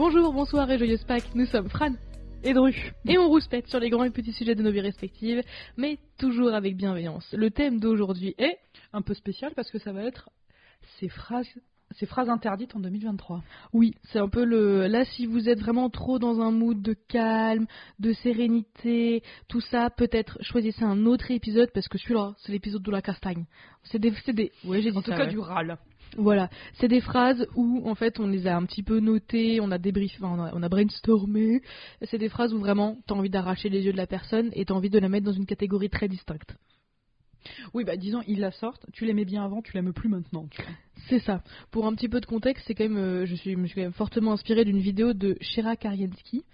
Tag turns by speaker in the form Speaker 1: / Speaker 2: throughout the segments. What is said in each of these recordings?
Speaker 1: Bonjour, bonsoir et joyeuse Pâques, nous sommes Fran
Speaker 2: et Dru.
Speaker 1: Et on rouspète sur les grands et petits sujets de nos vies respectives, mais toujours avec bienveillance. Le thème d'aujourd'hui est...
Speaker 2: un peu spécial parce que ça va être ces phrases interdites en 2023.
Speaker 1: Oui, c'est un peu le... Là, si vous êtes vraiment trop dans un mood de calme, de sérénité, tout ça, peut-être choisissez un autre épisode parce que celui-là, c'est l'épisode de la castagne. C'est des...
Speaker 2: Ouais, j'ai dit en tout cas du râle.
Speaker 1: Voilà, c'est des phrases où en fait on les a un petit peu notées, on a débriefé, on a brainstormé. C'est des phrases où vraiment t'as envie d'arracher les yeux de la personne et t'as envie de la mettre dans une catégorie très distincte.
Speaker 2: Oui, bah disons, ils la sortent, tu l'aimais bien avant, tu l'aimes plus maintenant, tu vois.
Speaker 1: C'est ça. Pour un petit peu de contexte, c'est quand même, me suis quand même fortement inspirée d'une vidéo de Shira Kariensky,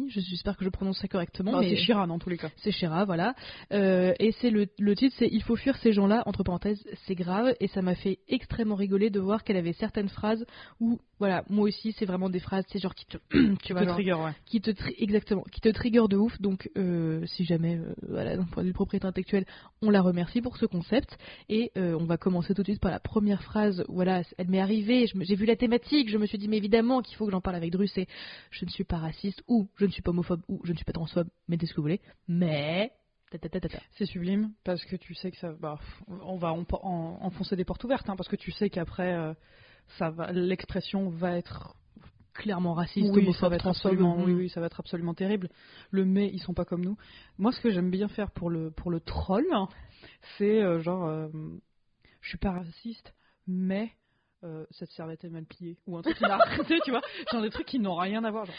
Speaker 1: j'espère que je prononce ça correctement.
Speaker 2: Non,
Speaker 1: mais
Speaker 2: c'est Shira dans tous les cas.
Speaker 1: C'est Shira, voilà. Et c'est le titre, c'est Il faut fuir ces gens-là, entre parenthèses, c'est grave. Et ça m'a fait extrêmement rigoler de voir qu'elle avait certaines phrases où, voilà, moi aussi, c'est vraiment des phrases, c'est genre qui te, tu vois,
Speaker 2: trigger, ouais.
Speaker 1: Exactement, qui te trigger de ouf. Donc, si jamais, voilà, d'un point de vue propriété intellectuelle, on la remercie pour ce concept. Et on va commencer tout de suite par la première phrase. Voilà, elle m'est arrivée, j'ai vu la thématique, je me suis dit, mais évidemment qu'il faut que j'en parle avec Dru, c'est je ne suis pas raciste, ou je ne suis pas homophobe, ou je ne suis pas transphobe, mettez ce que vous voulez, mais...
Speaker 2: C'est sublime, parce que tu sais que ça... Bah, on va enfoncer des portes ouvertes, hein, parce que tu sais qu'après, l'expression va être...
Speaker 1: clairement raciste,
Speaker 2: oui,
Speaker 1: homophobe,
Speaker 2: ça va être
Speaker 1: transphobe.
Speaker 2: oui, ça va être absolument terrible. Le mais, ils sont pas comme nous. Moi, ce que j'aime bien faire pour le troll, hein, c'est je suis pas raciste, mais cette serviette est mal pliée, ou un truc qui n'a arrêté, tu vois, genre des trucs qui n'ont rien à voir. Genre.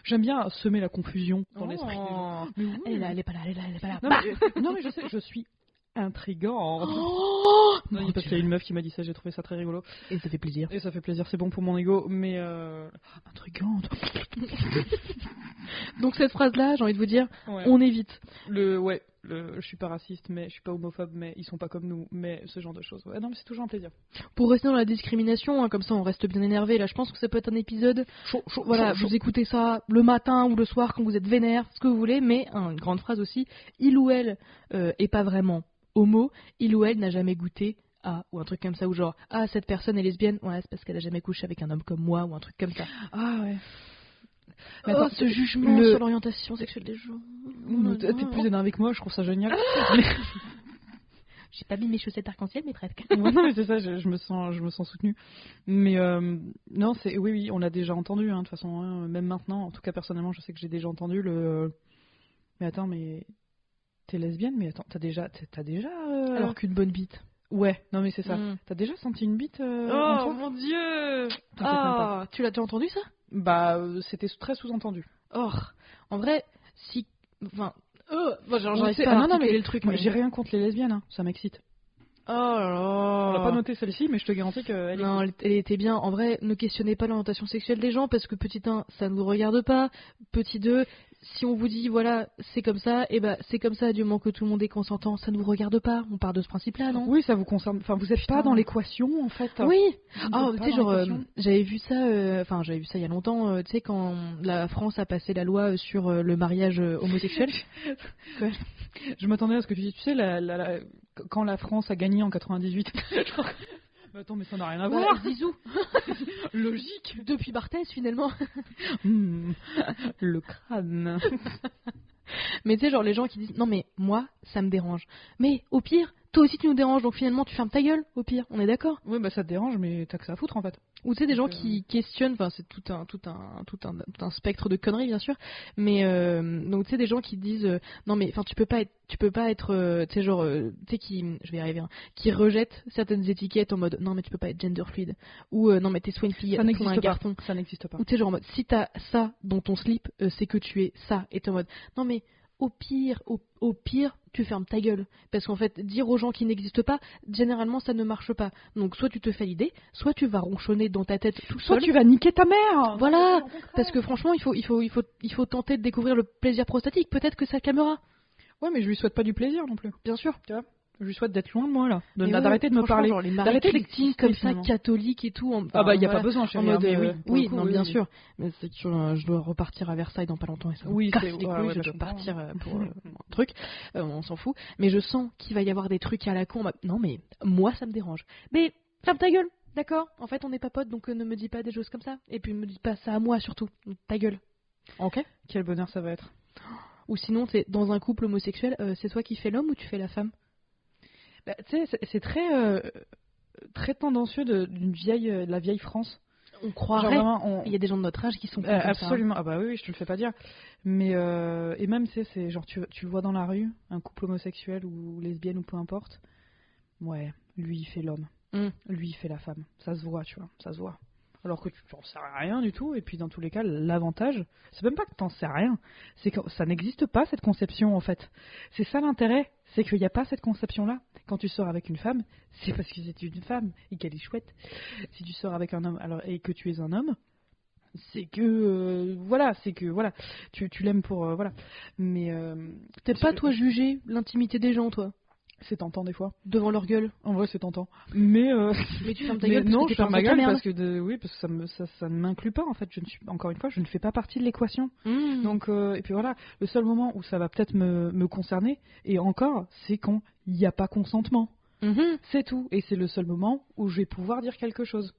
Speaker 2: J'aime bien semer la confusion dans l'esprit des gens. Mais oui.
Speaker 1: Elle est pas là.
Speaker 2: Non, mais je sais, je suis intrigante. Non, parce qu'il y a une meuf qui m'a dit ça, j'ai trouvé ça très rigolo.
Speaker 1: Et ça fait plaisir.
Speaker 2: C'est bon pour mon ego, mais intrigante.
Speaker 1: Donc cette phrase-là, j'ai envie de vous dire,
Speaker 2: ouais.
Speaker 1: On évite.
Speaker 2: Je suis pas raciste, mais je suis pas homophobe, mais ils sont pas comme nous, mais ce genre de choses. Ouais, non, mais c'est toujours un plaisir.
Speaker 1: Pour rester dans la discrimination, hein, comme ça on reste bien énervé. Là, je pense que ça peut être un épisode. Voilà, vous écoutez ça le matin ou le soir quand vous êtes vénère, ce que vous voulez, mais une grande phrase aussi. Il ou elle est pas vraiment homo, il ou elle n'a jamais goûté à, ou un truc comme ça, ou genre, ah, cette personne est lesbienne, ouais, c'est parce qu'elle a jamais couché avec un homme comme moi, ou un truc comme ça.
Speaker 2: Ah ouais.
Speaker 1: Mais attends, ce jugement sur l'orientation sexuelle des gens.
Speaker 2: T'es plus énervé que moi, je trouve ça génial.
Speaker 1: J'ai pas mis mes chaussettes arc-en-ciel, mais presque.
Speaker 2: Non, mais c'est ça, je me sens soutenue. Mais non, oui, on l'a déjà entendu, hein, de toute façon, hein, même maintenant. En tout cas, personnellement, je sais que j'ai déjà entendu le. Mais attends, mais t'es lesbienne, mais attends, t'as déjà.
Speaker 1: Alors qu'une bonne bite.
Speaker 2: Ouais, non mais c'est ça. T'as déjà senti une bite
Speaker 1: Oh mon dieu. Ah, tu l'as déjà entendu ça?
Speaker 2: Bah, c'était très sous-entendu.
Speaker 1: Or, en vrai, si, enfin,
Speaker 2: j'arrive pas à articuler le truc. Moi, j'ai rien contre les lesbiennes, hein, ça m'excite.
Speaker 1: Oh là là.
Speaker 2: On l'a pas noté celle-ci, mais je te garantis qu'elle est...
Speaker 1: Non, elle était bien. En vrai, ne questionnez pas l'orientation sexuelle des gens, parce que petit 1, ça ne vous regarde pas. Petit 2, si on vous dit, voilà, c'est comme ça, et bah c'est comme ça, du moment que tout le monde est consentant, ça ne vous regarde pas. On part de ce principe-là, non?
Speaker 2: Oui, ça vous concerne. Enfin, vous êtes pas dans l'équation, en fait.
Speaker 1: Oui. Ah, tu sais, genre, j'avais vu ça il y a longtemps, tu sais, quand la France a passé la loi sur le mariage homosexuel.
Speaker 2: Je m'attendais à ce que tu dises, tu sais, quand la France a gagné en 98. Mais attends, mais ça n'a rien à voir.
Speaker 1: Zizou.
Speaker 2: Logique.
Speaker 1: Depuis Barthès, finalement.
Speaker 2: Le crâne.
Speaker 1: Mais tu sais, genre les gens qui disent non mais moi ça me dérange. Mais au pire, toi aussi tu nous déranges, donc finalement tu fermes ta gueule. Au pire, on est d'accord?
Speaker 2: Oui, bah ça te dérange, mais t'as que ça à foutre en fait.
Speaker 1: Ou tu sais des gens qui questionnent, enfin c'est tout un spectre de conneries bien sûr. Mais donc tu sais des gens qui disent non mais enfin tu peux pas être tu sais genre tu sais je vais y arriver, hein, qui rejettent certaines étiquettes en mode non mais tu peux pas être gender fluid, ou non mais t'es soit une fille,
Speaker 2: ça n'existe
Speaker 1: un garçon.
Speaker 2: Ça n'existe pas.
Speaker 1: Ou tu sais genre en mode si t'as ça dans ton slip, c'est que tu es ça, et t'es en mode non mais au pire, tu fermes ta gueule. Parce qu'en fait, dire aux gens qui n'existent pas, généralement, ça ne marche pas. Donc, soit tu te fais l'idée, soit tu vas ronchonner dans ta tête tout seul.
Speaker 2: Soit tu vas niquer ta mère.
Speaker 1: Voilà. Parce que franchement, il faut tenter de découvrir le plaisir prostatique. Peut-être que ça calmera.
Speaker 2: Ouais, mais je lui souhaite pas du plaisir non plus.
Speaker 1: Bien sûr.
Speaker 2: Tu vois, je lui souhaite d'être loin de moi là.
Speaker 1: D'arrêter de me parler. Genre les maris chrétiens comme ça, catholiques et tout.
Speaker 2: Ah bah, il n'y a pas besoin, chérie.
Speaker 1: En mode,
Speaker 2: oui,
Speaker 1: bien sûr. Mais c'est que je dois repartir à Versailles dans pas longtemps. Et ça
Speaker 2: oui,
Speaker 1: casse les couilles, je dois partir pour un truc. On s'en fout. Mais je sens qu'il va y avoir des trucs à la con. Non, mais moi, ça me dérange. Mais ferme ta gueule. D'accord, en fait on n'est pas potes, donc ne me dis pas des choses comme ça. Et puis me dis pas ça à moi surtout, ta gueule.
Speaker 2: Ok. Quel bonheur ça va être.
Speaker 1: Ou sinon, t'es dans un couple homosexuel, c'est toi qui fais l'homme ou tu fais la femme?
Speaker 2: Bah, tu sais, c'est très tendancieux de la vieille France.
Speaker 1: On croirait.
Speaker 2: Genre vraiment,
Speaker 1: il y a des gens de notre âge qui sont comme
Speaker 2: absolument. Ça, hein. Ah bah oui, je te le fais pas dire. Mais et même c'est genre tu le vois dans la rue, un couple homosexuel ou lesbienne ou peu importe. Ouais, lui il fait l'homme, lui il fait la femme. Ça se voit, tu vois, ça se voit. Alors que tu n'en sais rien du tout. Et puis dans tous les cas, l'avantage, c'est même pas que t'en sais rien, c'est que ça n'existe pas cette conception en fait. C'est ça l'intérêt, c'est qu'il n'y a pas cette conception-là. Quand tu sors avec une femme, c'est parce que c'est une femme et qu'elle est chouette. Si tu sors avec un homme et que tu es un homme, c'est que tu l'aimes pour voilà. Mais
Speaker 1: t'aimes pas toi juger l'intimité des gens, toi?
Speaker 2: C'est tentant des fois.
Speaker 1: Devant leur gueule.
Speaker 2: En vrai, c'est tentant. Mais
Speaker 1: tu fermes ta gueule parce
Speaker 2: non,
Speaker 1: que
Speaker 2: je ferme ma gueule parce que ça ne m'inclut pas en fait. Encore une fois, je ne fais pas partie de l'équation. Donc et puis voilà, le seul moment où ça va peut-être me concerner et encore, c'est quand il n'y a pas consentement. C'est tout. Et c'est le seul moment où je vais pouvoir dire quelque chose.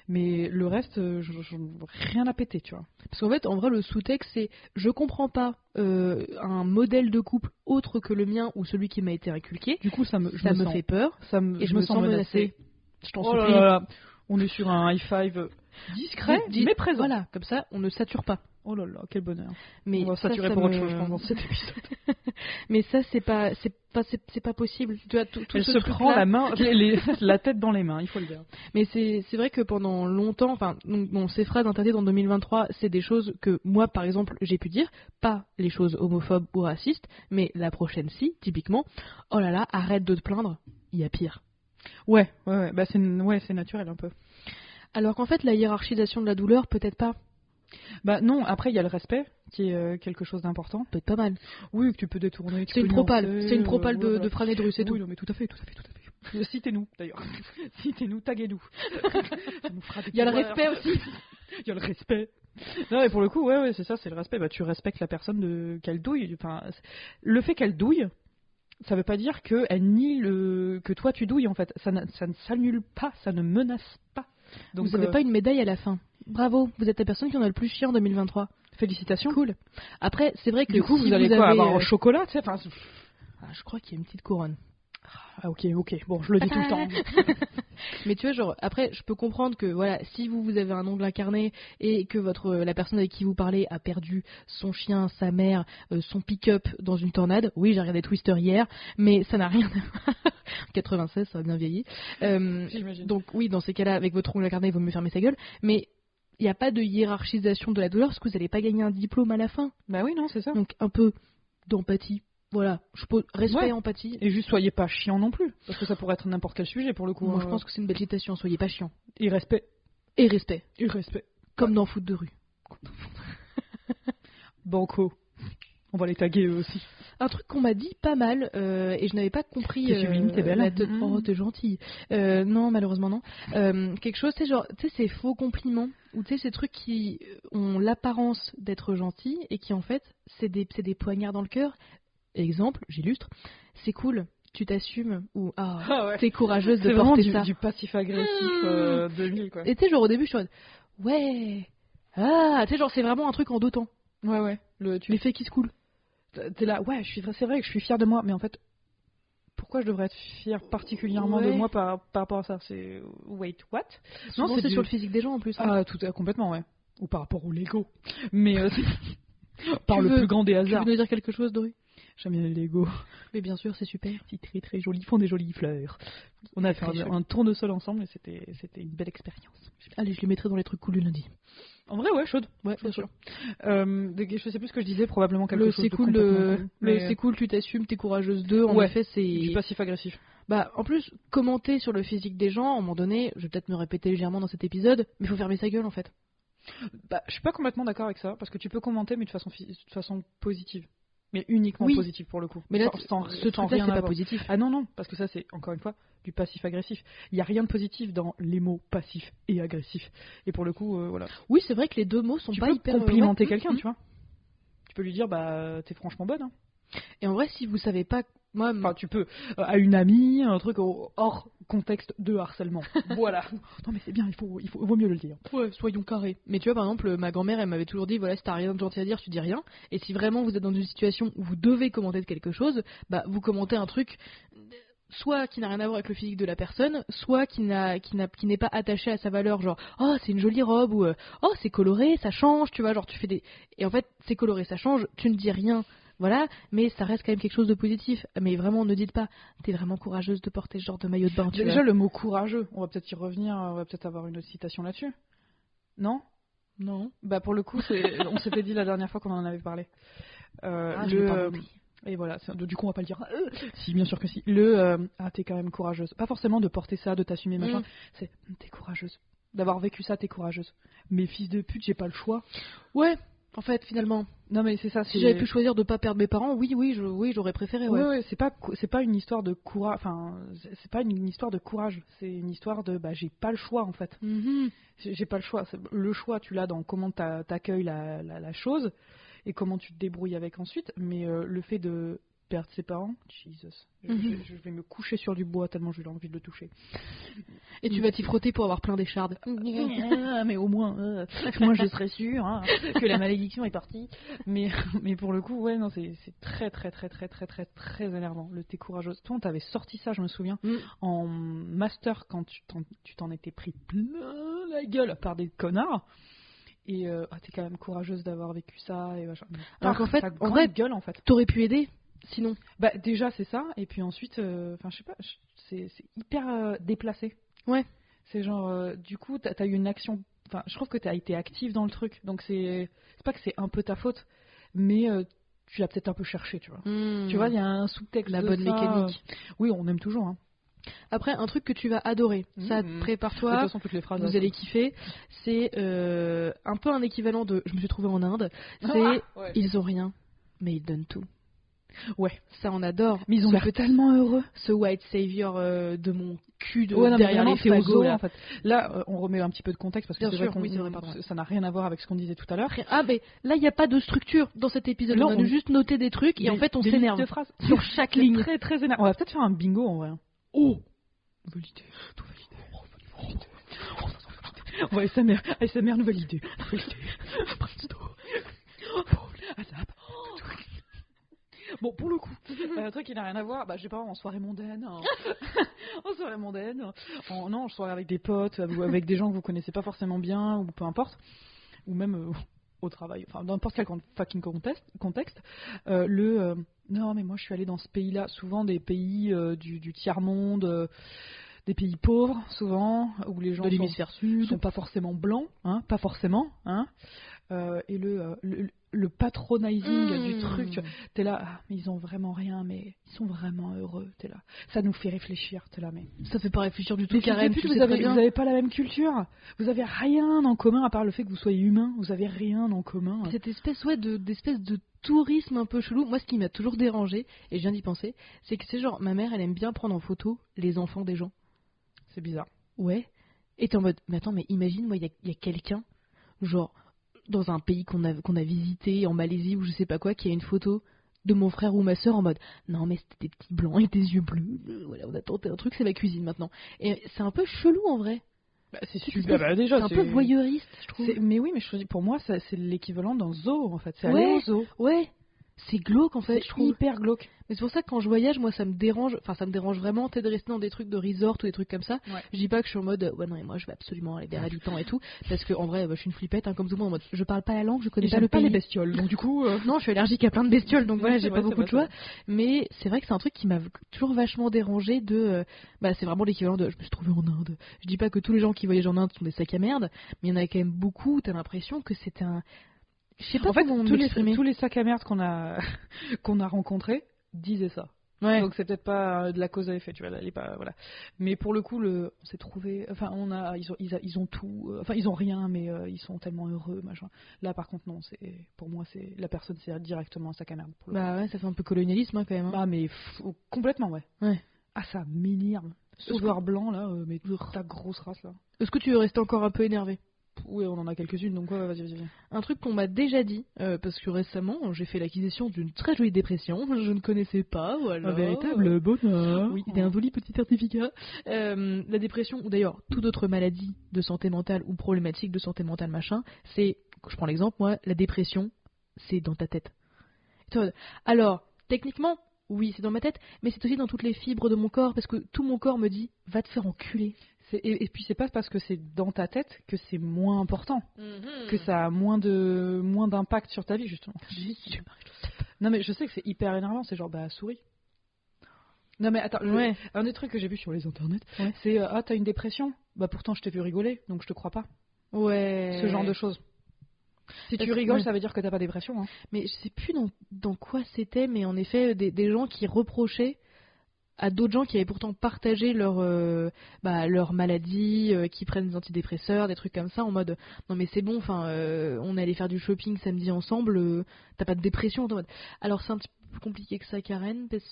Speaker 2: Mais le reste, rien à péter, tu vois.
Speaker 1: Parce qu'en fait, en vrai, le sous-texte, c'est je comprends pas un modèle de couple autre que le mien ou celui qui m'a été inculqué.
Speaker 2: Du coup, ça me
Speaker 1: fait peur et je me sens menacée. Je t'en supplie.
Speaker 2: Là. On est sur un high five discret, mais présent.
Speaker 1: Voilà, comme ça, on ne sature pas.
Speaker 2: Oh là là, quel bonheur.
Speaker 1: Mais
Speaker 2: on va saturer pour autre chose, je pense, dans cet épisode.
Speaker 1: Mais ça, c'est pas possible. Tu vois, tout
Speaker 2: Elle
Speaker 1: ce
Speaker 2: se prend la main, la tête dans les mains, il faut le dire.
Speaker 1: Mais c'est vrai que pendant longtemps, enfin, ces phrases interdites en 2023, c'est des choses que moi, par exemple, j'ai pu dire, pas les choses homophobes ou racistes, mais la prochaine, si, typiquement, oh là là, arrête de te plaindre, il y a pire.
Speaker 2: Ouais, bah c'est naturel un peu.
Speaker 1: Alors qu'en fait, la hiérarchisation de la douleur, peut-être pas.
Speaker 2: Bah non, après il y a le respect qui est quelque chose d'important.
Speaker 1: Peut-être pas mal.
Speaker 2: Oui, que tu peux détourner.
Speaker 1: C'est une propale de Fran et de Rue, c'est tout.
Speaker 2: Oui, non, mais tout à fait. Citez-nous d'ailleurs. Citez-nous, taguez-nous.
Speaker 1: Il y a le respect aussi.
Speaker 2: Il y a le respect. Non, et pour le coup, ouais, c'est ça, c'est le respect. Bah tu respectes la personne qu'elle douille. Enfin, le fait qu'elle douille, ça veut pas dire qu'elle nie que toi tu douilles en fait. Ça ne s'annule pas, ça ne menace pas. Donc,
Speaker 1: vous n'avez pas une médaille à la fin. Bravo, vous êtes la personne qui en a le plus chiant en 2023.
Speaker 2: Félicitations.
Speaker 1: Cool. Après, c'est vrai que
Speaker 2: du coup, vous allez avoir un chocolat, tu sais. Enfin,
Speaker 1: je crois qu'il y a une petite couronne.
Speaker 2: Ah ok. Bon, je le dis tout le temps.
Speaker 1: Mais tu vois, genre, après, je peux comprendre que, voilà, si vous avez un ongle incarné et que la personne avec qui vous parlez a perdu son chien, sa mère, son pick-up dans une tornade. Oui, j'ai regardé Twister hier, mais ça n'a rien à voir. 96, ça va bien vieillir.
Speaker 2: J'imagine.
Speaker 1: Donc oui, dans ces cas-là, avec votre ongle incarné, il vaut mieux fermer sa gueule. Mais il n'y a pas de hiérarchisation de la douleur parce que vous n'allez pas gagner un diplôme à la fin.
Speaker 2: Bah oui, non, c'est ça.
Speaker 1: Donc un peu d'empathie. Voilà, je pose respect et empathie.
Speaker 2: Et juste soyez pas chiant non plus, parce que ça pourrait être n'importe quel sujet pour le coup.
Speaker 1: Moi je pense que c'est une belle citation, soyez pas chiant.
Speaker 2: Et respect.
Speaker 1: Et respect. Comme dans Foot de rue.
Speaker 2: Banco. On va les taguer eux aussi.
Speaker 1: Un truc qu'on m'a dit pas mal, et je n'avais pas compris.
Speaker 2: T'es sublime, t'es belle.
Speaker 1: T'es gentille. Non, malheureusement non. Quelque chose, tu sais, ces faux compliments, ou tu sais, ces trucs qui ont l'apparence d'être gentils, et qui en fait, c'est des poignards dans le cœur. Exemple, j'illustre, c'est cool, tu t'assumes, ou t'es courageuse de porter ça.
Speaker 2: C'est du passif-agressif 2000 quoi.
Speaker 1: Et tu sais, genre au début, je suis en mode, ouais, tu sais, genre c'est vraiment un truc en deux temps.
Speaker 2: Ouais.
Speaker 1: L'effet qui se coule.
Speaker 2: T'es là, ouais, c'est vrai que je suis fière de moi, mais en fait, pourquoi je devrais être fière particulièrement de moi par rapport à ça? C'est, wait, what?
Speaker 1: Non, c'est sur le physique des gens en plus.
Speaker 2: Ah, complètement, ouais. Ou par rapport au Lego. Mais par le plus grand des hasards.
Speaker 1: Tu veux nous dire quelque chose, Dory?
Speaker 2: J'aime bien les Lego.
Speaker 1: Mais bien sûr, c'est super.
Speaker 2: C'est très très joli, ils font des jolies fleurs. On a fait un tournesol ensemble et c'était une belle expérience.
Speaker 1: Allez, je les mettrai dans les trucs cool du lundi.
Speaker 2: En vrai, ouais, chaude.
Speaker 1: Ouais, bien sûr.
Speaker 2: Je sais plus ce que je disais, probablement quelque chose de
Speaker 1: cool. C'est cool, tu t'assumes, t'es courageuse d'eux. En effet, c'est
Speaker 2: du passif-agressif.
Speaker 1: Bah, en plus, commenter sur le physique des gens, à un moment donné, je vais peut-être me répéter légèrement dans cet épisode, mais il faut fermer sa gueule en fait.
Speaker 2: Bah, je suis pas complètement d'accord avec ça, parce que tu peux commenter, mais de façon positive. Mais uniquement positif pour le coup.
Speaker 1: Mais là, ce truc-là, c'est pas positif.
Speaker 2: Ah non, parce que ça, c'est encore une fois du passif-agressif. Il n'y a rien de positif dans les mots passif et agressif. Et pour le coup, voilà.
Speaker 1: Oui, c'est vrai que les deux mots sont pas hyper.
Speaker 2: Tu peux complimenter quelqu'un, tu vois. Tu peux lui dire, bah, t'es franchement bonne. Hein.
Speaker 1: Et en vrai, si vous savez pas Moi,
Speaker 2: Enfin, tu peux à une amie, un truc hors contexte de harcèlement. Voilà. Non, mais c'est bien, vaut mieux le dire.
Speaker 1: Ouais, soyons carrés. Mais tu vois, par exemple, ma grand-mère, elle m'avait toujours dit, voilà, si t'as rien de gentil à dire, tu dis rien. Et si vraiment vous êtes dans une situation où vous devez commenter de quelque chose, bah, vous commentez un truc soit qui n'a rien à voir avec le physique de la personne, soit qui n'est pas attaché à sa valeur, genre oh c'est une jolie robe ou oh c'est coloré, ça change, tu vois, genre tu fais des et en fait c'est coloré, ça change, tu ne dis rien, voilà, mais ça reste quand même quelque chose de positif. Mais vraiment ne dites pas, t'es vraiment courageuse de porter ce genre de maillot de bain.
Speaker 2: Déjà le mot courageux, on va peut-être y revenir, on va peut-être avoir une autre citation là-dessus. Non. Bah pour le coup on s'était dit la dernière fois qu'on en avait parlé. Et voilà, du coup on va pas le dire. Si, bien sûr que si. T'es quand même courageuse. Pas forcément de porter ça, de t'assumer, machin. C'est t'es courageuse. D'avoir vécu ça, t'es courageuse. Mais fils de pute, j'ai pas le choix.
Speaker 1: Ouais, en fait, finalement.
Speaker 2: Non mais c'est ça.
Speaker 1: Si j'avais pu choisir de pas perdre mes parents, oui, j'aurais préféré. Ouais.
Speaker 2: C'est pas une histoire de courage. Enfin, c'est pas une histoire de courage. C'est une histoire de j'ai pas le choix en fait.
Speaker 1: Mm-hmm.
Speaker 2: J'ai pas le choix. Le choix, tu l'as dans comment t'accueilles la chose. Et comment tu te débrouilles avec ensuite, mais le fait de perdre ses parents, Jesus, je vais me coucher sur du bois tellement j'ai envie de le toucher.
Speaker 1: Et tu vas t'y frotter pour avoir plein d'échardes.
Speaker 2: Mais au moins, moi je serais sûre que la malédiction est partie. Mais pour le coup, ouais, non, c'est très très très très très très très énervant. Le thé courageuse. Toi, on t'avait sorti ça, je me souviens, en master quand tu t'en étais pris plein la gueule par des connards. Et t'es quand même courageuse d'avoir vécu ça et machin.
Speaker 1: Alors qu'en fait, en vrai,
Speaker 2: gueule en fait.
Speaker 1: T'aurais pu aider, sinon.
Speaker 2: Bah déjà c'est ça, et puis ensuite, enfin je sais pas, c'est hyper déplacé.
Speaker 1: Ouais.
Speaker 2: C'est genre, du coup t'as eu une action, enfin je trouve que t'as été active dans le truc, donc c'est pas que c'est un peu ta faute, mais tu l'as peut-être un peu cherché, tu vois. Tu vois, il y a un sous-texte.
Speaker 1: La bonne mécanique.
Speaker 2: Oui, on aime toujours. Hein.
Speaker 1: Après, un truc que tu vas adorer, ça prépare-toi,
Speaker 2: de toute façon, toutes les phrases,
Speaker 1: vous allez kiffer, c'est un peu un équivalent de « je me suis trouvé en Inde », c'est « ils ont rien, mais ils donnent tout ».
Speaker 2: Ouais,
Speaker 1: ça on adore.
Speaker 2: Mais ils ont l'air tellement heureux.
Speaker 1: Ce white savior de mon cul
Speaker 2: derrière les fagots
Speaker 1: là.
Speaker 2: En fait. Là, on remet un petit peu de contexte parce que
Speaker 1: c'est vrai
Speaker 2: ça n'a rien à voir avec ce qu'on disait tout à l'heure.
Speaker 1: Ah mais là il n'y a pas de structure dans cet épisode. On a juste noté des trucs et en fait on s'énerve sur chaque ligne.
Speaker 2: Très très énervé. On va peut-être faire un bingo en vrai. Oh, nouvelle idée. On va ASMR nouvelle idée. Bon, pour le coup, un truc qui n'a rien à voir, je sais pas, en soirée mondaine, en soirée avec des potes, ou avec des gens que vous connaissez pas forcément bien, ou peu importe, ou même au travail, enfin, dans n'importe quel fucking contexte, non, mais moi je suis allée dans ce pays-là, souvent des pays du tiers-monde, des pays pauvres, souvent, où les gens
Speaker 1: de l'hémisphère sud
Speaker 2: sont pas forcément blancs, pas forcément, et le patronizing du truc, t'es là, mais ils ont vraiment rien, mais ils sont vraiment heureux, t'es là, ça nous fait réfléchir, t'es là, mais
Speaker 1: ça fait pas réfléchir du tout, Karen.
Speaker 2: Vous avez pas la même culture, vous avez rien en commun à part le fait que vous soyez humain, vous avez rien en commun.
Speaker 1: Cette espèce d'espèce de tourisme un peu chelou. Moi, ce qui m'a toujours dérangé, et je viens d'y penser, c'est que c'est genre, ma mère, elle aime bien prendre en photo les enfants des gens.
Speaker 2: C'est bizarre.
Speaker 1: Ouais. Et t'es en mode, mais attends, mais imagine, moi, il y a quelqu'un, genre, dans un pays qu'on a visité, en Malaisie ou je sais pas quoi, qui a une photo de mon frère ou ma soeur en mode, non, mais c'était des petits blancs et des yeux bleus. Voilà, on a tenté un truc, c'est ma cuisine maintenant. Et c'est un peu chelou en vrai.
Speaker 2: C'est super. Déjà,
Speaker 1: c'est un peu voyeuriste, je trouve.
Speaker 2: Mais oui, mais je dis, pour moi, c'est l'équivalent d'un zoo en fait. C'est aller au zoo.
Speaker 1: Ouais. C'est glauque en fait, je trouve.
Speaker 2: Hyper glauque.
Speaker 1: Mais c'est pour ça que quand je voyage, moi ça me dérange, vraiment de rester dans des trucs de resort ou des trucs comme ça.
Speaker 2: Ouais.
Speaker 1: Je dis pas que je suis en mode ouais non mais moi je vais absolument aller vers l'habitant et tout, parce que en vrai je suis une flippette comme tout le monde en mode je parle pas la langue, je connais pas le pays.
Speaker 2: Les bestioles, donc du coup
Speaker 1: non, je suis allergique à plein de bestioles, donc voilà, j'ai pas beaucoup de choix.
Speaker 2: Vrai.
Speaker 1: Mais c'est vrai que c'est un truc qui m'a toujours vachement dérangé de c'est vraiment l'équivalent de je me suis trouvé en Inde. Je dis pas que tous les gens qui voyagent en Inde sont des sacs à merde, mais il y en a quand même beaucoup, t'as l'impression que c'est un je sais pas
Speaker 2: en fait,
Speaker 1: tous
Speaker 2: les sacs à merde qu'on a rencontrés disaient ça.
Speaker 1: Ouais.
Speaker 2: Donc c'est peut-être pas de la cause à effet, tu vois, voilà. Mais pour le coup, on s'est trouvé, enfin ils ont tout, enfin ils ont rien, mais ils sont tellement heureux, machin. Là par contre non, pour moi c'est la personne c'est directement un sac à merde.
Speaker 1: Ouais, ça fait un peu colonialisme quand même.
Speaker 2: Ah mais complètement ouais. Ah ça m'énerve. Sauveur blanc là, mais ta grosse race là.
Speaker 1: Est-ce que tu veux rester encore un peu énervé?
Speaker 2: Oui, on en a quelques-unes, donc ouais, vas-y.
Speaker 1: Un truc qu'on m'a déjà dit, parce que récemment, j'ai fait l'acquisition d'une très jolie dépression, je ne connaissais pas, voilà.
Speaker 2: Un véritable bonheur.
Speaker 1: Oui, c'était un joli petit certificat. La dépression, ou d'ailleurs toute autre maladie de santé mentale ou problématique de santé mentale, machin, c'est, je prends l'exemple, moi, la dépression, c'est dans ta tête. Alors, techniquement, oui, c'est dans ma tête, mais c'est aussi dans toutes les fibres de mon corps, parce que tout mon corps me dit, va te faire enculer.
Speaker 2: Et puis c'est pas parce que c'est dans ta tête que c'est moins important, que ça a moins d'impact sur ta vie, justement. Non mais je sais que c'est hyper énervant, c'est genre souris. Non mais attends, un des trucs que j'ai vu sur les internets, c'est t'as une dépression, pourtant je t'ai vu rigoler, donc je te crois pas.
Speaker 1: Ouais.
Speaker 2: Ce genre de choses. Si tu rigoles, ça veut dire que t'as pas de dépression. Hein.
Speaker 1: Mais je sais plus dans quoi c'était, mais en effet des gens qui reprochaient à d'autres gens qui avaient pourtant partagé leur maladie, qui prennent des antidépresseurs, des trucs comme ça, en mode non mais c'est bon, on est allé faire du shopping samedi ensemble, t'as pas de dépression. Alors c'est un petit peu plus compliqué que ça, Karen, parce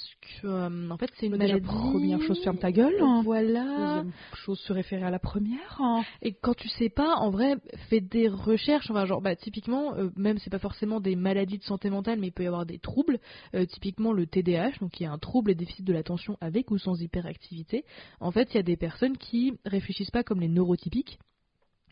Speaker 1: que en fait c'est une maladie.
Speaker 2: Première chose, ferme ta gueule.
Speaker 1: Voilà.
Speaker 2: Deuxième chose, se référer à la première.
Speaker 1: Et quand tu sais pas, en vrai, fais des recherches. Typiquement, même c'est pas forcément des maladies de santé mentale, mais il peut y avoir des troubles. Typiquement le TDAH, donc qui est un trouble et déficit de l'attention avec ou sans hyperactivité. En fait, il y a des personnes qui réfléchissent pas comme les neurotypiques.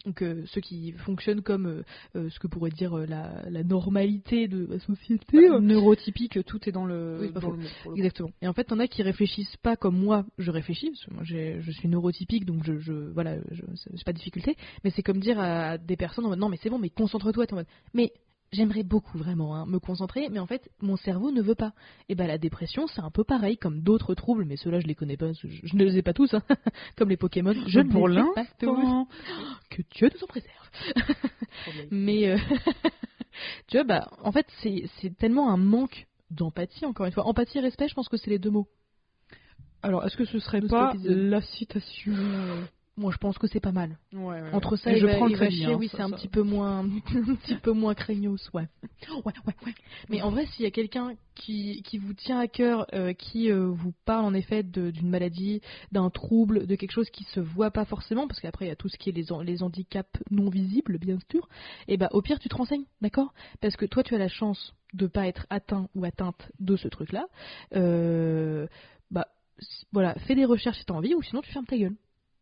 Speaker 1: Donc ceux qui fonctionnent comme ce que pourrait dire la normalité de la société.
Speaker 2: Neurotypique, tout est dans le...
Speaker 1: Oui, dans le mot. Exactement. Et en fait, t'en as qui réfléchissent pas comme moi je réfléchis, parce que moi je suis neurotypique, donc c'est pas de difficulté, mais c'est comme dire à des personnes en mode non mais c'est bon, mais concentre-toi, t'es en mode mais j'aimerais beaucoup vraiment me concentrer, mais en fait mon cerveau ne veut pas. Et la dépression c'est un peu pareil, comme d'autres troubles, mais ceux-là je les connais pas, je ne les ai pas tous, hein. Comme les Pokémon, je ne
Speaker 2: pour
Speaker 1: les ai pas tous. Que Dieu nous en préserve. Mais tu vois, en fait c'est tellement un manque d'empathie, encore une fois. Empathie et respect, je pense que c'est les deux mots.
Speaker 2: Alors est-ce que ce serait pas la citation
Speaker 1: Moi, je pense que c'est pas mal.
Speaker 2: Ouais.
Speaker 1: Entre ça et Vachier, oui, c'est un petit peu moins craignos, ouais. Mais en vrai, s'il y a quelqu'un qui vous tient à cœur, qui vous parle en effet d'une maladie, d'un trouble, de quelque chose qui se voit pas forcément, parce qu'après il y a tout ce qui est les handicaps non visibles, bien sûr. Et au pire, tu te renseignes, d'accord ? Parce que toi, tu as la chance de pas être atteint ou atteinte de ce truc-là. Voilà, fais des recherches si t'as envie, ou sinon tu fermes ta gueule.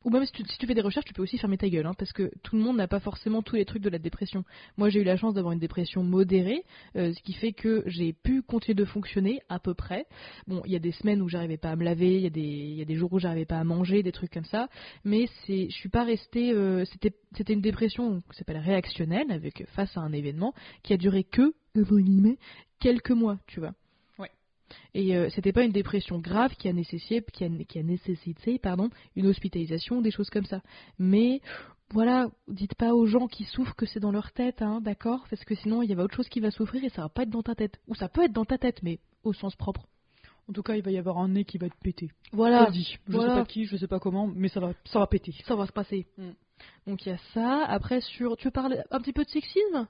Speaker 1: Ou même si tu fais des recherches, tu peux aussi fermer ta gueule, hein, parce que tout le monde n'a pas forcément tous les trucs de la dépression. Moi, j'ai eu la chance d'avoir une dépression modérée, ce qui fait que j'ai pu continuer de fonctionner à peu près. Bon, il y a des semaines où j'arrivais pas à me laver, il y a des jours où j'arrivais pas à manger, des trucs comme ça, mais je suis pas restée. C'était une dépression qui s'appelle réactionnelle, face à un événement qui a duré que, entre guillemets, quelques mois, tu vois. Et c'était pas une dépression grave qui a nécessité une hospitalisation, des choses comme ça. Mais voilà, dites pas aux gens qui souffrent que c'est dans leur tête, hein, d'accord ? Parce que sinon il y a autre chose qui va souffrir et ça va pas être dans ta tête. Ou ça peut être dans ta tête, mais au sens propre.
Speaker 2: En tout cas, il va y avoir un nez qui va être pété.
Speaker 1: Voilà.
Speaker 2: Je sais pas qui, je sais pas comment, mais ça va péter.
Speaker 1: Ça va se passer. Donc il y a ça. Après tu veux parler un petit peu de sexisme ?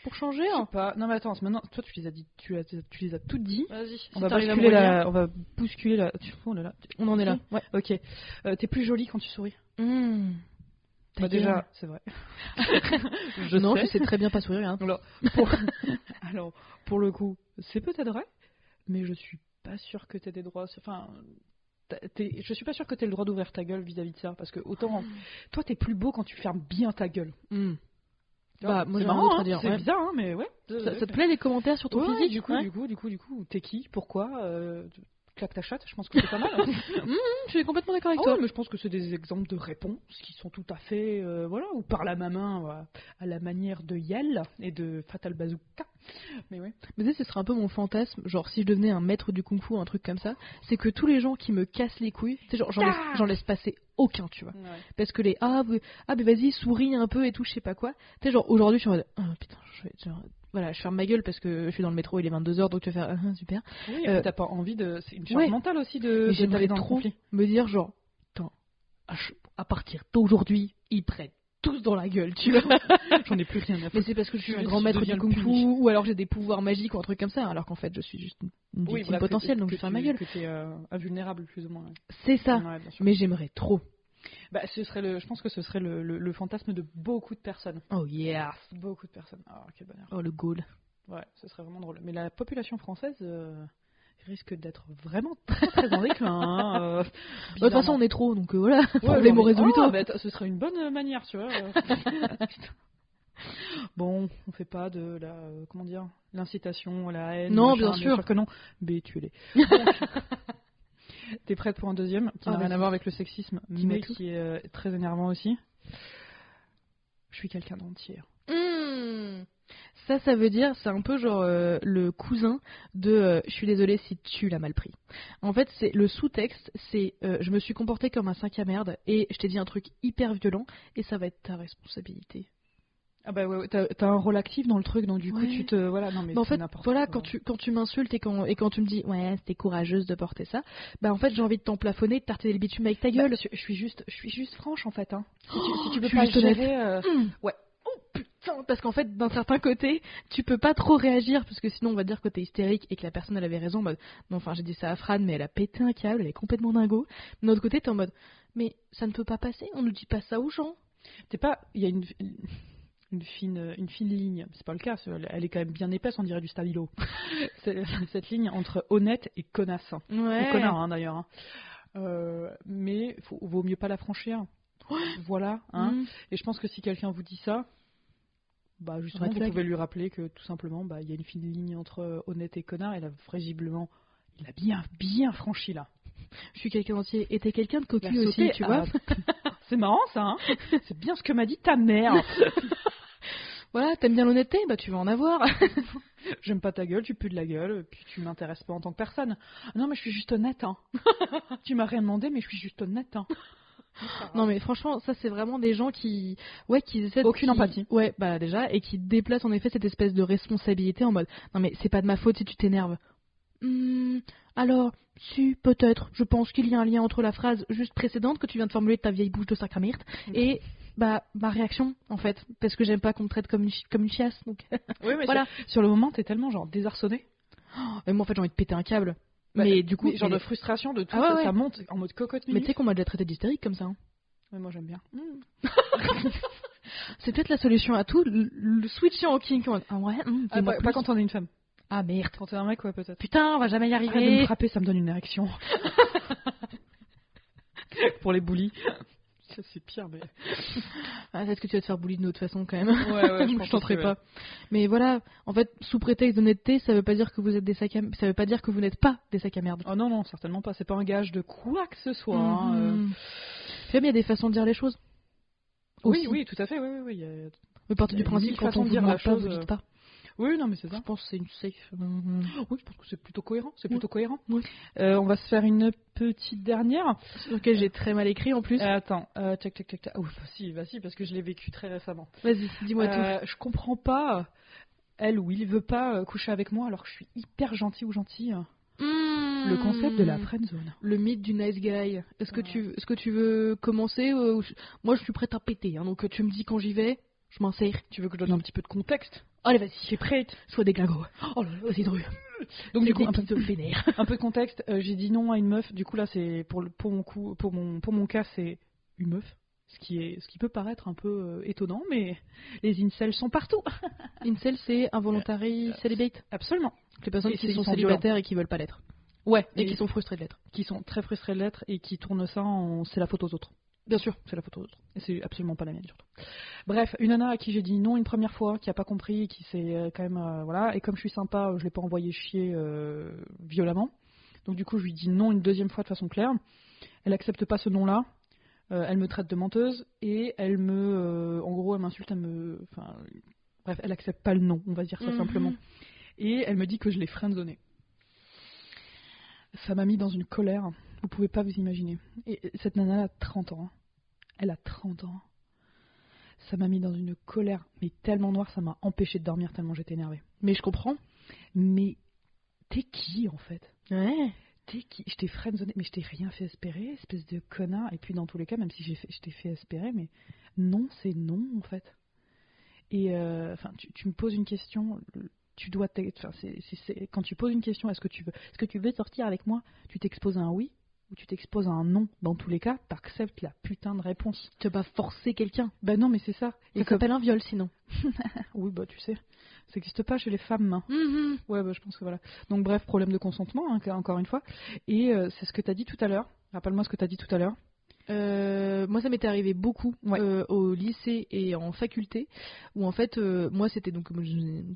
Speaker 1: Pour changer,
Speaker 2: je sais pas. Non mais attends, maintenant toi tu les as dit, tu les as toutes dit.
Speaker 1: Vas-y.
Speaker 2: On va bousculer la. Oh là là.
Speaker 1: On en est là.
Speaker 2: Ouais. Ok. T'es plus jolie quand tu souris. Déjà, c'est vrai.
Speaker 1: Je sais très bien pas sourire. Hein.
Speaker 2: Alors, pour le coup, c'est peut-être vrai, mais je suis pas sûre que t'aies des droits. Enfin, je suis pas sûre que t'aies le droit d'ouvrir ta gueule vis-à-vis de ça, parce que autant toi t'es plus beau quand tu fermes bien ta gueule.
Speaker 1: Moi
Speaker 2: c'est
Speaker 1: j'ai
Speaker 2: marrant,
Speaker 1: rien à dire.
Speaker 2: C'est bizarre, hein, mais ouais.
Speaker 1: Ça te plaît les commentaires sur ton physique ?
Speaker 2: Du coup, t'es qui ? Pourquoi claque ta chatte, je pense que c'est pas mal.
Speaker 1: Je suis complètement d'accord avec toi.
Speaker 2: Mais je pense que c'est des exemples de réponses qui sont tout à fait, ou par la main, à la manière de Yel et de Fatal Bazooka. Mais ouais.
Speaker 1: Mais tu sais, ce serait un peu mon fantasme, genre si je devenais un maître du kung-fu ou un truc comme ça, c'est que tous les gens qui me cassent les couilles, tu sais, genre j'en laisse passer aucun, tu vois. Ouais. Parce que mais vas-y, souris un peu et tout, je sais pas quoi. Tu sais, genre aujourd'hui, je suis en mode, putain, je ferme ma gueule parce que je suis dans le métro, il est 22h, donc tu vas faire super.
Speaker 2: Oui, t'as pas envie de. C'est une charge mentale aussi de d'aller dans le conflit.
Speaker 1: Me dire, genre, attends, à partir d'aujourd'hui, ils prennent tous dans la gueule, tu vois.
Speaker 2: J'en ai plus rien à foutre.
Speaker 1: Mais c'est parce que je suis un grand maître du kung-fu, ou alors j'ai des pouvoirs magiques ou un truc comme ça, alors qu'en fait je suis juste une victime potentielle, donc je ferme ma gueule.
Speaker 2: Que t'es invulnérable, plus ou moins. Ouais.
Speaker 1: C'est ça, mais j'aimerais trop.
Speaker 2: Je pense que ce serait le fantasme de beaucoup de personnes.
Speaker 1: Oh yes.
Speaker 2: Beaucoup de personnes. Ah, quel bonheur.
Speaker 1: Oh, le goal.
Speaker 2: Ouais, ce serait vraiment drôle. Mais la population française risque d'être vraiment très très en déclin. Hein,
Speaker 1: de toute façon, on est trop, donc voilà. Problème au résultat.
Speaker 2: Ce serait une bonne manière, tu vois. Bon, on fait pas de la l'incitation à la haine.
Speaker 1: Non,
Speaker 2: machin,
Speaker 1: bien sûr
Speaker 2: que non. Mais tuez-les. T'es prête pour un deuxième qui n'a rien à voir avec le sexisme, mais qui est très énervant aussi. Je suis quelqu'un d'entier.
Speaker 1: Ça veut dire, c'est un peu genre le cousin de je suis désolée si tu l'as mal pris. En fait, c'est le sous-texte, c'est je me suis comportée comme un sac à merde et je t'ai dit un truc hyper violent et ça va être ta responsabilité.
Speaker 2: Ah bah ouais, t'as un rôle actif dans le truc, donc du coup tu te voilà non mais
Speaker 1: en fait voilà
Speaker 2: quoi.
Speaker 1: quand tu m'insultes et quand tu me dis ouais c'était courageuse de porter ça, bah en fait j'ai envie de t'emplafonner, de tartiner le bitume avec ta gueule.
Speaker 2: Je suis juste franche en fait hein. Si tu veux
Speaker 1: je
Speaker 2: pas
Speaker 1: suis
Speaker 2: gérer
Speaker 1: ouais. Oh putain, parce qu'en fait d'un certain côté tu peux pas trop réagir parce que sinon on va dire que t'es hystérique et que la personne elle avait raison en mode non enfin j'ai dit ça à Fran mais elle a pété un câble, elle est complètement dingo. De l'autre côté t'es en mode mais ça ne peut pas passer, on nous dit pas ça aux gens.
Speaker 2: Il y a une fine ligne, c'est pas le cas, elle est quand même bien épaisse, on dirait du stabilo. Cette ligne entre honnête et connasse.
Speaker 1: Ouais.
Speaker 2: Ou connard hein, d'ailleurs. Mais vaut mieux pas la franchir. Ouais. Voilà. Hein. Et je pense que si quelqu'un vous dit ça, bah justement vous pouvez lui rappeler que tout simplement il y a une fine ligne entre honnête et connard et là visiblement il a bien franchi là.
Speaker 1: Je suis quelqu'un d'entier et t'es quelqu'un de cocu aussi, tu vois.
Speaker 2: C'est marrant ça, hein. C'est bien ce que m'a dit ta mère.
Speaker 1: Voilà, t'aimes bien l'honnêteté, bah tu vas en avoir.
Speaker 2: J'aime pas ta gueule, tu pues de la gueule, puis tu m'intéresses pas en tant que personne. Non mais je suis juste honnête, hein. Tu m'as rien demandé, mais je suis juste honnête, hein.
Speaker 1: Non mais franchement, ça c'est vraiment des gens qui essaient
Speaker 2: aucune empathie.
Speaker 1: Ouais, bah déjà, et qui déplacent en effet cette espèce de responsabilité en mode non mais c'est pas de ma faute si tu t'énerves. Alors, si, peut-être, je pense qu'il y a un lien entre la phrase juste précédente que tu viens de formuler de ta vieille bouche de sac à merde et ma réaction, en fait, parce que j'aime pas qu'on me traite comme une chiasse, donc...
Speaker 2: Oui, mais voilà. Sur le moment, t'es tellement, genre, désarçonné.
Speaker 1: Et moi, en fait, j'ai envie de péter un câble. Mais du coup...
Speaker 2: genre de frustration, de tout, ça monte en mode cocotte minute.
Speaker 1: Mais tu sais qu'on m'a déjà traité d'hystérique comme ça. Hein.
Speaker 2: Ouais, moi, j'aime bien.
Speaker 1: C'est peut-être la solution à tout, le switcher en kink. Ah ouais,
Speaker 2: pas quand on est une femme.
Speaker 1: Ah merde.
Speaker 2: Quand t'es un mec, ouais, peut-être.
Speaker 1: Putain, on va jamais y arriver.
Speaker 2: Arrête de me frapper, ça me donne une érection. Pour les bullies. Ça, c'est pire, mais.
Speaker 1: Est-ce que tu vas te faire bully de notre façon quand même?
Speaker 2: Ouais,
Speaker 1: je tenterai pas. Mais voilà, en fait, sous prétexte d'honnêteté, ça veut pas dire que vous êtes des sacs à... ça veut pas dire que vous n'êtes pas des sacs à merde.
Speaker 2: Oh non, certainement pas. C'est pas un gage de quoi que ce soit.
Speaker 1: Il y a des façons de dire les choses.
Speaker 2: Oui, tout à fait. Oui.
Speaker 1: Mais partir du principe quand on
Speaker 2: dire la chose,
Speaker 1: vous dites pas.
Speaker 2: Oui, non, mais c'est ça.
Speaker 1: Je pense que c'est une safe.
Speaker 2: Oui, je pense que c'est plutôt cohérent.
Speaker 1: Oui.
Speaker 2: On va se faire une petite dernière.
Speaker 1: Sur laquelle j'ai très mal écrit en plus.
Speaker 2: Attends, tac. Oh, bah si, parce que je l'ai vécu très récemment.
Speaker 1: Vas-y, dis-moi tout.
Speaker 2: Je comprends pas, elle ou il veut pas coucher avec moi alors que je suis hyper gentil ou gentille. Le concept de la friendzone.
Speaker 1: Le mythe du nice guy. Est-ce que tu veux commencer Moi, je suis prête à péter. Hein, donc, tu me dis quand j'y vais. Je m'en sers.
Speaker 2: Tu veux que je donne un petit peu de contexte?
Speaker 1: Allez, vas-y.
Speaker 2: Je suis prête.
Speaker 1: Sois déglingo. Oh là là, vas-y, Dru.
Speaker 2: Donc du coup,
Speaker 1: un peu de vénère.
Speaker 2: Un peu de contexte. J'ai dit non à une meuf. Du coup là, c'est pour mon cas, c'est une meuf. Ce qui peut paraître un peu étonnant, mais les incels sont partout.
Speaker 1: Incel, c'est involuntary celibate.
Speaker 2: Absolument.
Speaker 1: Les personnes qui sont célibataires et qui veulent pas l'être.
Speaker 2: Ouais.
Speaker 1: Et qui sont frustrées de l'être.
Speaker 2: Qui sont très frustrées de l'être et qui tournent ça en c'est la faute aux autres.
Speaker 1: Bien sûr,
Speaker 2: c'est la photo d'autres. Et c'est absolument pas la mienne, surtout. Bref, une nana à qui j'ai dit non une première fois, qui a pas compris, qui s'est quand même... voilà. Et comme je suis sympa, je l'ai pas envoyé chier violemment. Donc du coup, je lui dis non une deuxième fois de façon claire. Elle accepte pas ce nom-là. Elle me traite de menteuse. Et elle me... en gros, elle m'insulte, enfin... Bref, elle accepte pas le nom, on va dire ça simplement. Et elle me dit que je l'ai friendzonné. Ça m'a mis dans une colère. Vous pouvez pas vous imaginer. Et cette nana, elle a 30 ans. Elle a 30 ans. Ça m'a mis dans une colère, mais tellement noire, ça m'a empêché de dormir tellement j'étais énervée.
Speaker 1: Mais je comprends.
Speaker 2: Mais t'es qui, en fait?
Speaker 1: Ouais.
Speaker 2: T'es qui? Je t'ai friendzonné, mais je t'ai rien fait espérer, espèce de connard. Et puis dans tous les cas, même si je t'ai fait espérer, mais non, c'est non, en fait. Et enfin, tu me poses une question... Tu dois quand tu poses une question, est-ce que tu veux sortir avec moi, tu t'exposes à un oui. où tu t'exposes à un non, dans tous les cas, t'acceptes la putain de réponse.
Speaker 1: Tu vas pas forcer quelqu'un.
Speaker 2: Bah non, mais c'est ça.
Speaker 1: Ça s'appelle un viol, sinon.
Speaker 2: Oui, bah tu sais, ça n'existe pas chez les femmes. Ouais, bah je pense que voilà. Donc bref, problème de consentement, hein, encore une fois. Et c'est ce que t'as dit tout à l'heure. Rappelle-moi ce que t'as dit tout à l'heure.
Speaker 1: Moi, ça m'était arrivé beaucoup
Speaker 2: Ouais.
Speaker 1: au lycée et en faculté, où en fait, moi, c'était donc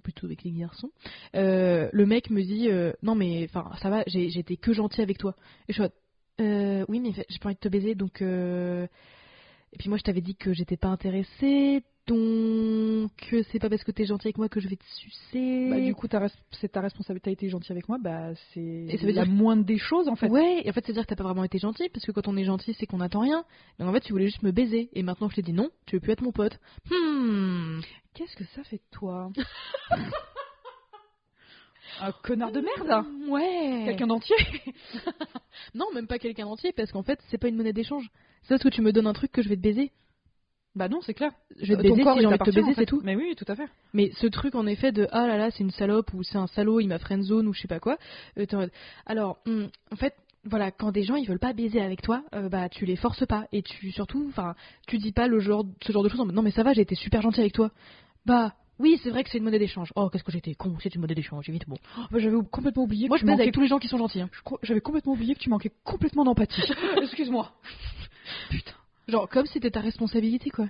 Speaker 1: plutôt avec les garçons. Le mec me dit, non mais, enfin, ça va, j'étais que gentil avec toi. Et je suis en mode, oui, mais j'ai pas envie de te baiser, donc. Et puis moi, je t'avais dit que j'étais pas intéressée, donc c'est pas parce que t'es gentil avec moi que je vais te sucer.
Speaker 2: Bah du coup, c'est ta responsabilité, t'as été gentil avec moi, bah c'est
Speaker 1: Et ça veut
Speaker 2: la
Speaker 1: dire
Speaker 2: moindre des choses en fait.
Speaker 1: Ouais, et en fait, c'est-à-dire que t'as pas vraiment été gentil, parce que quand on est gentil, c'est qu'on attend rien. Donc en fait, tu voulais juste me baiser, et maintenant je t'ai dit non, tu veux plus être mon pote.
Speaker 2: Qu'est-ce que ça fait de toi? Un connard de merde?
Speaker 1: Ouais.
Speaker 2: Quelqu'un d'entier?
Speaker 1: Non, même pas quelqu'un entier, parce qu'en fait, c'est pas une monnaie d'échange. C'est parce que tu me donnes un truc que je vais te baiser.
Speaker 2: Bah non, c'est clair.
Speaker 1: Je vais te
Speaker 2: Ton
Speaker 1: baiser
Speaker 2: corps,
Speaker 1: si j'ai
Speaker 2: il
Speaker 1: envie de te
Speaker 2: t'appartient,
Speaker 1: baiser,
Speaker 2: en fait.
Speaker 1: c'est tout.
Speaker 2: Mais oui, tout à fait.
Speaker 1: Mais ce truc, en effet, de ah là là, c'est une salope, ou c'est un salaud, il m'a friendzone, ou je sais pas quoi, t'es en mode, alors, en fait, voilà, quand des gens ils veulent pas baiser avec toi, bah tu les forces pas, et surtout, enfin, tu dis pas ce genre de choses en mode non mais ça va, j'ai été super gentil avec toi. Bah oui, c'est vrai que c'est une monnaie d'échange. Oh, qu'est-ce que j'étais con, c'est une monnaie d'échange, vite bon.
Speaker 2: Bah, j'avais complètement oublié.
Speaker 1: Moi,
Speaker 2: que
Speaker 1: je baise avec tous les gens qui sont gentils. Hein.
Speaker 2: J'avais complètement oublié que tu manquais complètement d'empathie. Excuse-moi. Putain.
Speaker 1: Genre, comme si c'était ta responsabilité, quoi.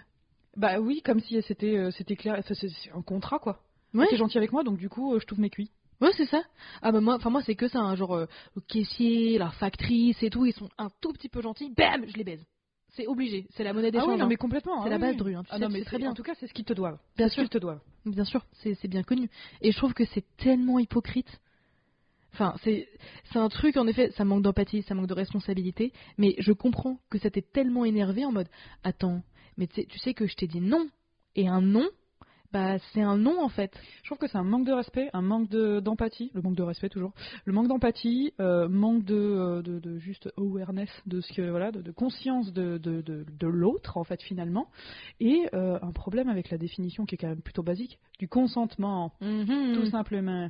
Speaker 2: Bah oui, comme si c'était clair. Enfin, c'est un contrat, quoi.
Speaker 1: Ouais.
Speaker 2: T'es gentil avec moi, donc du coup, je t'ouvre mes cuits.
Speaker 1: Ouais, c'est ça. Ah bah moi c'est que ça, hein, genre le caissier, la factrice et tout, ils sont un tout petit peu gentils, bam, je les baise. C'est obligé, c'est la monnaie d'échange.
Speaker 2: Ah oui, non,
Speaker 1: hein.
Speaker 2: mais complètement.
Speaker 1: C'est la base, Dru. Hein,
Speaker 2: ah non, mais
Speaker 1: très bien.
Speaker 2: En tout cas, c'est ce qu'ils te doivent.
Speaker 1: Bien
Speaker 2: sûr.
Speaker 1: sûr.
Speaker 2: Ce qu'ils te doivent.
Speaker 1: Bien sûr, c'est bien connu. Et je trouve que c'est tellement hypocrite. Enfin, c'est un truc, en effet, ça manque d'empathie, ça manque de responsabilité, mais je comprends que ça t'ait tellement énervé en mode, attends, mais tu sais que je t'ai dit non, et un non, bah c'est un non en fait.
Speaker 2: Je trouve que c'est un manque de respect, un manque d'empathie, le manque de respect toujours, le manque d'empathie, manque de juste awareness de ce que voilà, de conscience de l'autre en fait finalement, et un problème avec la définition qui est quand même plutôt basique du consentement, tout simplement.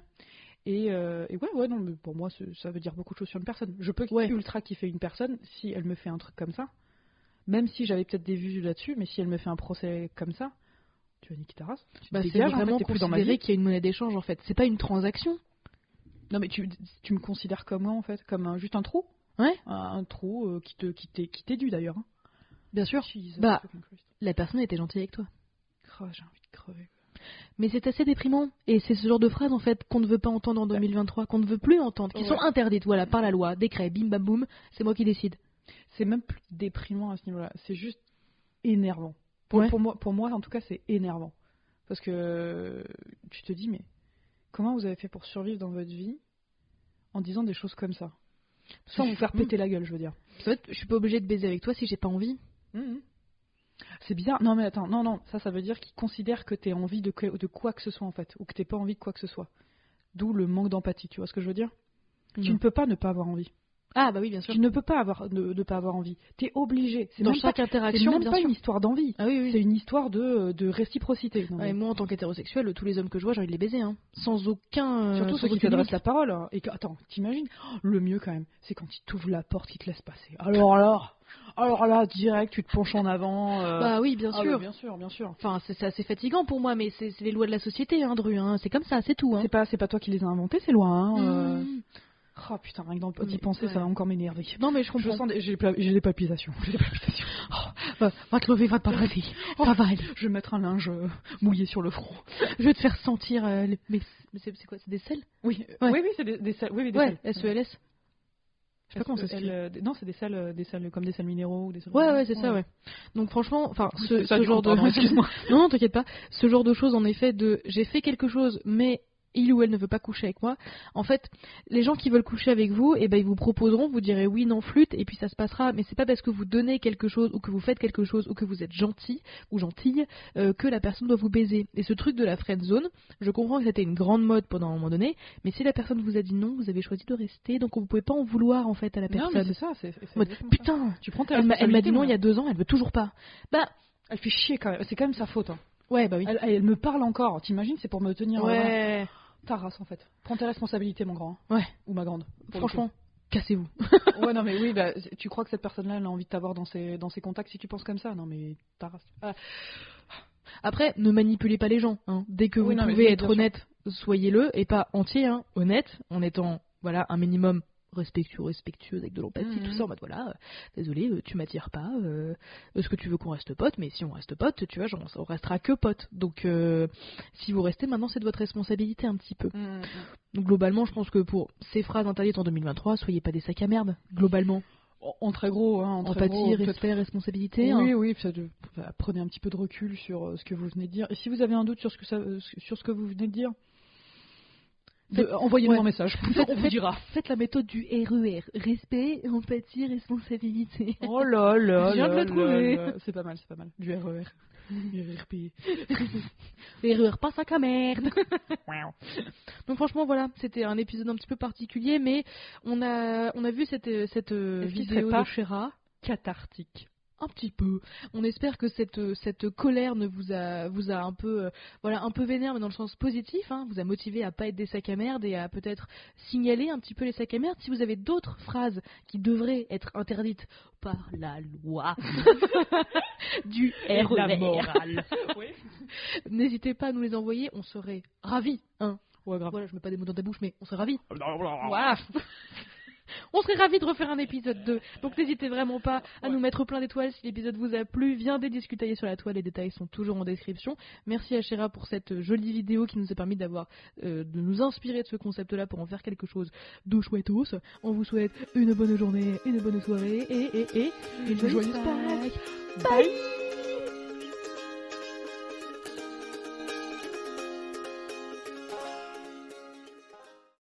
Speaker 2: Et ouais, non, mais pour moi ça veut dire beaucoup de choses sur une personne. Je peux ultra kiffer une personne si elle me fait un truc comme ça, même si j'avais peut-être des vues là-dessus, mais si elle me fait un procès comme ça. Tu vas niquer ta race.
Speaker 1: Bah, c'est vraiment considéré qu'il y a une monnaie d'échange en fait. C'est pas une transaction.
Speaker 2: Non mais tu me considères comme moi en fait, comme juste un trou.
Speaker 1: Ouais.
Speaker 2: Un trou qui t'est dû d'ailleurs. Hein.
Speaker 1: Bien sûr. Bah la personne était gentille avec toi.
Speaker 2: Oh, j'ai envie de crever.
Speaker 1: Mais c'est assez déprimant. Et c'est ce genre de phrases en fait qu'on ne veut pas entendre en 2023, qu'on ne veut plus entendre, qui sont interdites, voilà, par la loi, décret, bim bam boum, c'est moi qui décide.
Speaker 2: C'est même plus déprimant à ce niveau-là. C'est juste énervant. Pour moi, en tout cas, c'est énervant. Parce que tu te dis, mais comment vous avez fait pour survivre dans votre vie en disant des choses comme ça? Sans vous faire péter la gueule, je veux dire.
Speaker 1: En fait, je suis pas obligée de baiser avec toi si j'ai pas envie.
Speaker 2: C'est bizarre. Non, mais attends, non, ça veut dire qu'ils considèrent que t'as envie de quoi que ce soit, en fait. Ou que t'aies pas envie de quoi que ce soit. D'où le manque d'empathie, tu vois ce que je veux dire? Tu ne peux pas ne pas avoir envie.
Speaker 1: Ah bah oui, bien sûr.
Speaker 2: Tu ne peux pas ne pas avoir envie. T'es obligé. C'est
Speaker 1: dans chaque interaction,
Speaker 2: c'est
Speaker 1: bien
Speaker 2: même pas
Speaker 1: sûr.
Speaker 2: une histoire d'envie.
Speaker 1: Ah oui.
Speaker 2: C'est une histoire de réciprocité.
Speaker 1: Et moi, en tant qu'hétérosexuel, tous les hommes que je vois, j'ai envie de les baiser, hein. Sans aucun.
Speaker 2: Surtout ceux qui t'adressent la parole. Hein. Et attends, t'imagines, le mieux quand même, c'est quand ils t'ouvrent la porte, qu'ils te laissent passer. Alors là, direct, tu te penches en avant.
Speaker 1: Bah oui, bien sûr.
Speaker 2: Bah, bien sûr.
Speaker 1: Enfin, c'est assez fatigant pour moi, mais c'est les lois de la société, hein, Dru. Hein. C'est comme ça, c'est tout. Hein.
Speaker 2: C'est pas toi qui les as inventées, ces lois. Hein. Oh putain, rien que d'y penser, ça va encore m'énerver.
Speaker 1: Non, mais je comprends.
Speaker 2: J'ai des palpitations.
Speaker 1: Va te lever, va te parler. Ça va aller.
Speaker 2: Je vais mettre un linge mouillé sur le front.
Speaker 1: Je vais te faire sentir. Mais c'est quoi? C'est des sels?
Speaker 2: Oui, c'est des sels. Oui, des sels.
Speaker 1: SELS.
Speaker 2: Je sais pas comment ça se dit. Non, c'est des sels comme des sels minéraux ou des sels.
Speaker 1: Ouais, c'est ça, ouais. Donc franchement, enfin, ce genre
Speaker 2: pardon,
Speaker 1: de.
Speaker 2: Excuse-moi.
Speaker 1: Non, t'inquiète pas. Ce genre de choses, en effet, j'ai fait quelque chose, mais il ou elle ne veut pas coucher avec moi. En fait, les gens qui veulent coucher avec vous, eh ben ils vous proposeront, vous direz oui, non, flûte, et puis ça se passera. Mais c'est pas parce que vous donnez quelque chose ou que vous faites quelque chose ou que vous êtes gentil ou gentille que la personne doit vous baiser. Et ce truc de la friend zone, je comprends que c'était une grande mode pendant un moment donné, mais si la personne vous a dit non, vous avez choisi de rester, donc vous pouvez pas en vouloir en fait à la personne.
Speaker 2: Non, mais c'est ça.
Speaker 1: Putain,
Speaker 2: ça. Tu prends tes
Speaker 1: elle m'a dit non il y a 2 ans, elle veut toujours pas. Bah,
Speaker 2: elle fait chier quand même. C'est quand même sa faute. Hein.
Speaker 1: Ouais, bah oui.
Speaker 2: Elle me parle encore. T'imagines, c'est pour me tenir.
Speaker 1: Ouais.
Speaker 2: Ta race en fait. Prends tes responsabilités, mon grand.
Speaker 1: Ouais.
Speaker 2: Ou ma grande.
Speaker 1: Franchement. cassez-vous.
Speaker 2: Ouais, non, mais oui, bah, tu crois que cette personne-là, elle a envie de t'avoir dans ses contacts si tu penses comme ça? Non, mais ta race. Ah.
Speaker 1: Après, ne manipulez pas les gens. Hein. Dès que vous pouvez être honnête, soyez-le, et pas entier, hein, honnête, en étant voilà, un minimum respectueux, avec de l'empathie, tout ça, en mode voilà, désolé, tu m'attires pas, est-ce que tu veux qu'on reste potes? Mais si on reste potes, tu vois, genre, on restera que potes. Donc, si vous restez, maintenant, c'est de votre responsabilité un petit peu. Donc, globalement, je pense que pour ces phrases interdites en 2023, soyez pas des sacs à merde, globalement.
Speaker 2: En très gros, hein,
Speaker 1: empathie, respect, responsabilité.
Speaker 2: Oui,
Speaker 1: hein.
Speaker 2: Oui, prenez un petit peu de recul sur ce que vous venez de dire. Et si vous avez un doute sur ce que vous venez de dire, envoyez-nous un message, on vous dira.
Speaker 1: Faites la méthode du RER, respect, empathie, responsabilité.
Speaker 2: Oh là là,
Speaker 1: je viens de le trouver.
Speaker 2: C'est pas mal, du RER. RRP.
Speaker 1: RER, pas sac à merde. Donc franchement voilà, c'était un épisode un petit peu particulier, mais on a vu cette vidéo de Shera
Speaker 2: cathartique.
Speaker 1: Un petit peu. On espère que cette colère ne vous a un peu un peu vénère, mais dans le sens positif, hein, vous a motivé à pas être des sacs à merde et à peut-être signaler un petit peu les sacs à merde. Si vous avez d'autres phrases qui devraient être interdites par la loi du RER,
Speaker 2: la morale, oui.
Speaker 1: N'hésitez pas à nous les envoyer, on serait ravis. Hein.
Speaker 2: Ouais, grave.
Speaker 1: Voilà, je mets pas des mots dans ta bouche, mais on serait ravis.
Speaker 2: Voilà.
Speaker 1: On serait ravis de refaire un épisode 2. Donc n'hésitez vraiment pas à nous mettre plein d'étoiles si l'épisode vous a plu. Viendez discuter sur la toile, les détails sont toujours en description. Merci à Shera pour cette jolie vidéo qui nous a permis de nous inspirer de ce concept-là pour en faire quelque chose de chouettos. On vous souhaite une bonne journée, une bonne soirée et une joyeuse Pâques. Bye.